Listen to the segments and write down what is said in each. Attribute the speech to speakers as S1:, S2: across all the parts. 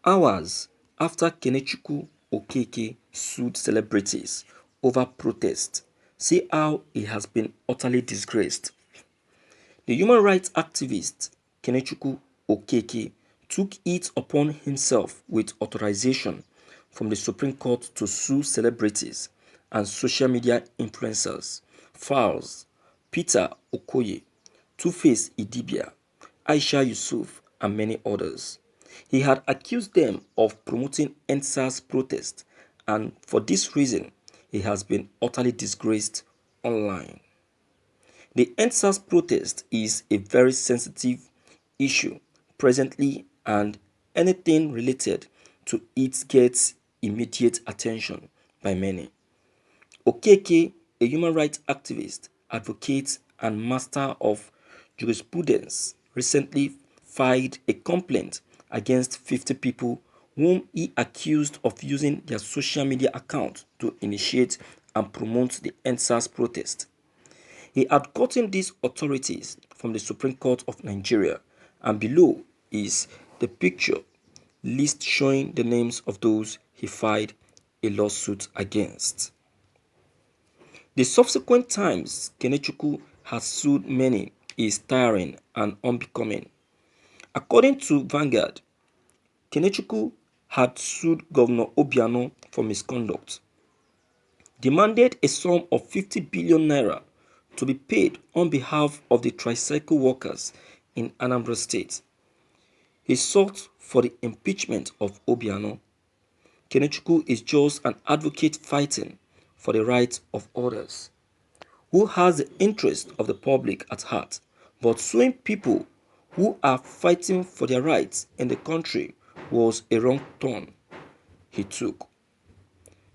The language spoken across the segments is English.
S1: Hours after Kenechukwu sued celebrities over protest, see how he has been utterly disgraced. The human rights activist Kenechukwu took it upon himself with authorization from the Supreme Court to sue celebrities and social media influencers, Falz, Peter Okoye, Two-Face Idibia, Aisha Yusuf, and many others. He had accused them of promoting EndSARS protest, and for this reason, he has been utterly disgraced online. The EndSARS protest is a very sensitive issue presently, and anything related to it gets immediate attention by many. Okeke, a human rights activist, advocate, and master of jurisprudence, recently filed a complaint against 50 people whom he accused of using their social media account to initiate and promote the EndSARS protest. He had gotten these authorities from the Supreme Court of Nigeria, and below is the picture list showing the names of those he filed a lawsuit against. The subsequent times Kenechukwu has sued many is tiring and unbecoming. According to Vanguard, Kenechukwu had sued Governor Obiano for misconduct, demanded a sum of 50 billion naira to be paid on behalf of the tricycle workers in Anambra State. He sought for the impeachment of Obiano. Kenechukwu is just an advocate fighting for the rights of others, who has the interest of the public at heart, but suing people who are fighting for their rights in the country was a wrong turn he took,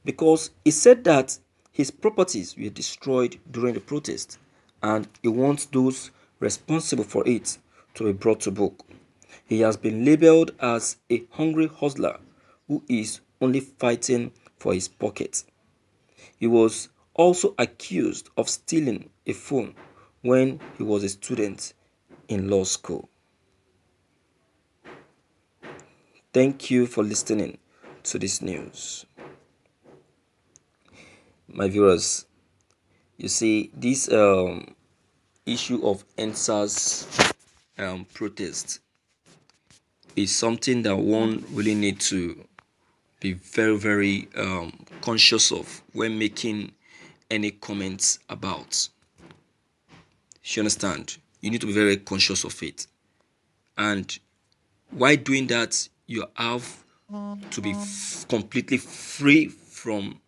S1: because he said that his properties were destroyed during the protest and he wants those responsible for it to be brought to book. He has been labeled as a hungry hustler who is only fighting for his pocket. He was also accused of stealing a phone when he was a student in law school. Thank you for listening to this news. My viewers, you see, this issue of EndSARS protest is something that one really need to be very, very conscious of when making any comments about. You understand? You need to be very conscious of it. And while doing that, you have to be completely free from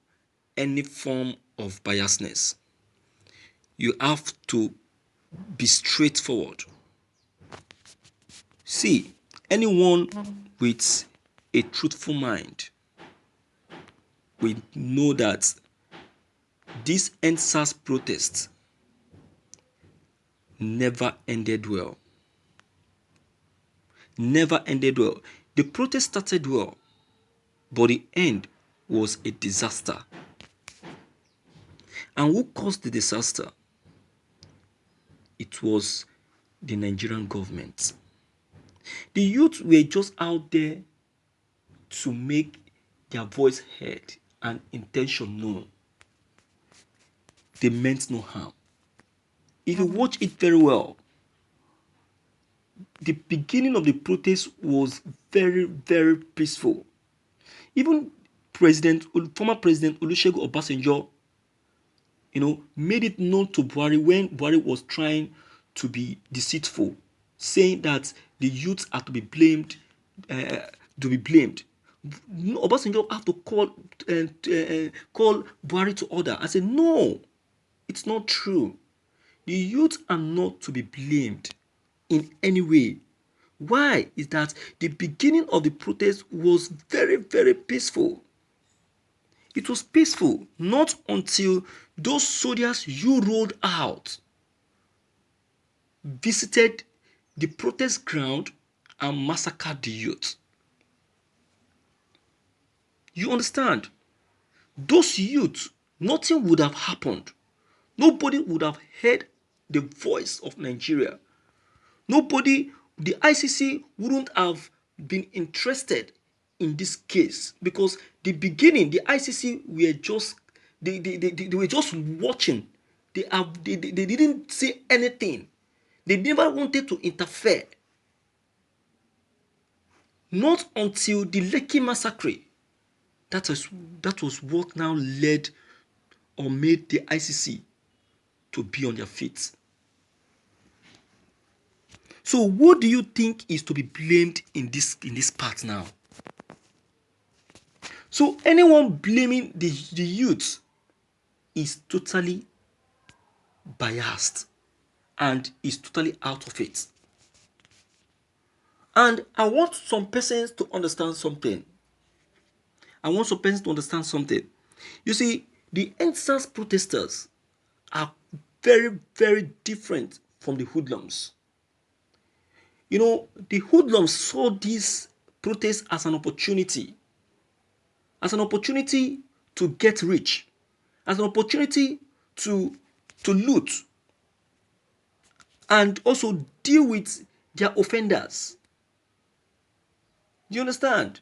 S1: any form of biasness. You have to be straightforward. See, anyone with a truthful mind will know that this EndSARS protest never ended well. Never ended well. The protest started well, but the end was a disaster. And who caused the disaster? It was the Nigerian government. The youth were just out there to make their voice heard and intention known. They meant no harm. If you watch it very well, the beginning of the protest was very, very peaceful. Even former President Olusegun Obasanjo, made it known to Buhari when Buhari was trying to be deceitful, saying that the youths are to be blamed. Obasanjo had to call Buhari to order. I said, no, it's not true. The youth are not to be blamed in any way. Why? Is that the beginning of the protest was very, very peaceful. It was peaceful, not until those soldiers you rolled out visited the protest ground and massacred the youth. You understand? Those youth, nothing would have happened. Nobody would have heard the voice of Nigeria. The ICC wouldn't have been interested in this case, because the beginning, the ICC were just they were just watching. They didn't say anything. They never wanted to interfere. Not until the Lekki massacre, that was what now led or made the ICC to be on their feet. So what do you think is to be blamed in this part now? So anyone blaming the youth is totally biased and is totally out of it. And I want some persons to understand something. You see, the NSAS protesters are very, very different from the hoodlums. You know, the hoodlums saw this protest as an opportunity to get rich, as an opportunity to loot, and also deal with their offenders. You understand?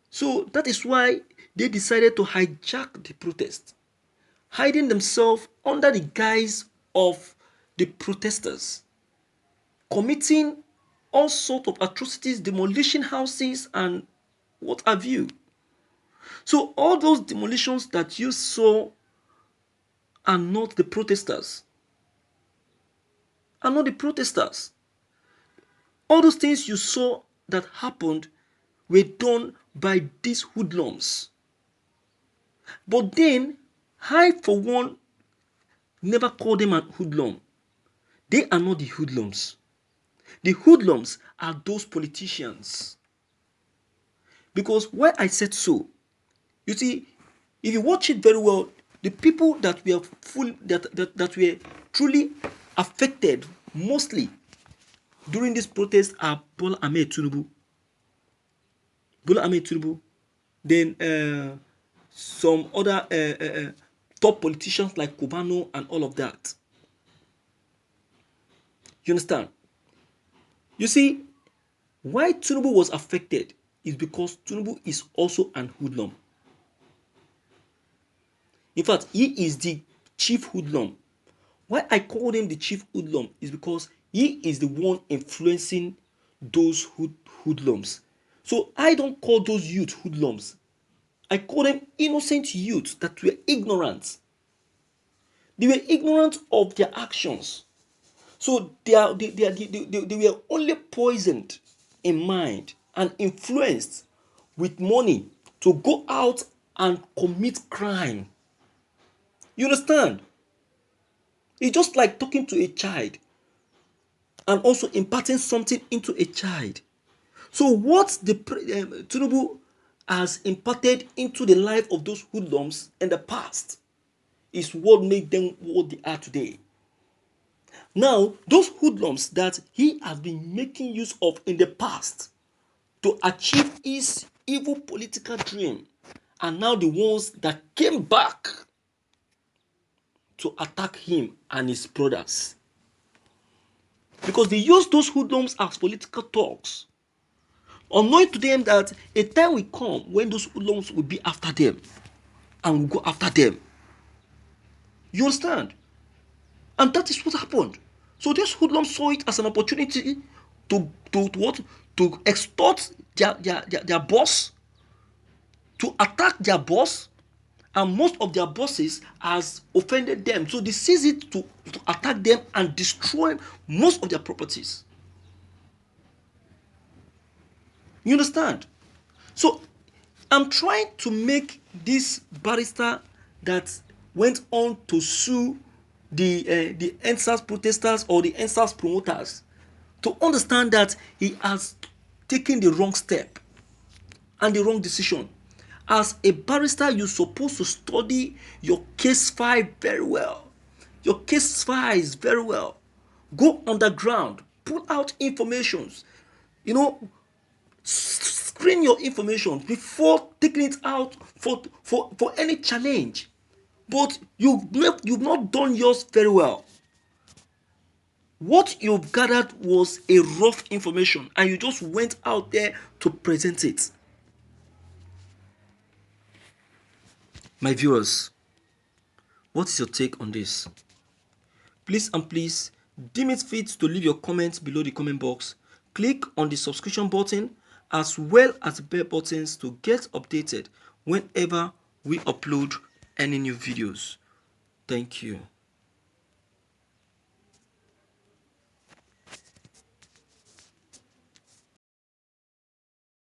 S1: So that is why they decided to hijack the protest, hiding themselves under the guise of the protesters, committing all sorts of atrocities, demolishing houses and what have you. So all those demolitions that you saw are not the protesters. All those things you saw that happened were done by these hoodlums. But then, I for one never call them a hoodlum. They are not the hoodlums. The hoodlums are those politicians. Because why I said so, you see, if you watch it very well, the people that were that were truly affected mostly during this protest are Bola Ahmed Tinubu, then some other top politicians like Kubano and all of that. You understand? You see, why Tinubu was affected is because Tinubu is also an hoodlum. In fact, he is the chief hoodlum. Why I call him the chief hoodlum is because he is the one influencing those hoodlums. So I don't call those youth hoodlums. I call them innocent youths that were ignorant. They were ignorant of their actions. So they were only poisoned in mind and influenced with money to go out and commit crime. You understand? It's just like talking to a child and also imparting something into a child. So what the Tinubu has imparted into the life of those hoodlums in the past is what made them what they are today. Now, those hoodlums that he has been making use of in the past to achieve his evil political dream are now the ones that came back to attack him and his brothers. Because they use those hoodlums as political talks, unknowing to them that a time will come when those hoodlums will be after them and will go after them. You understand? And that is what happened. So these hoodlums saw it as an opportunity to what? To extort their boss, to attack their boss, and most of their bosses has offended them. So they seize it to attack them and destroy most of their properties. You understand? So I'm trying to make this barrister that went on to sue the NSAS protesters or the NSAS promoters to understand that he has taken the wrong step and the wrong decision. As a barrister, you're supposed to study your case file very well. Your case files very well. Go underground, pull out informations. You know, screen your information before taking it out for any challenge. But you've not done yours very well. What you've gathered was a rough information and you just went out there to present it. My viewers, what is your take on this? Please and please, deem it fit to leave your comments below the comment box. Click on the subscription button as well as the bell buttons to get updated whenever we upload any new videos. Thank you.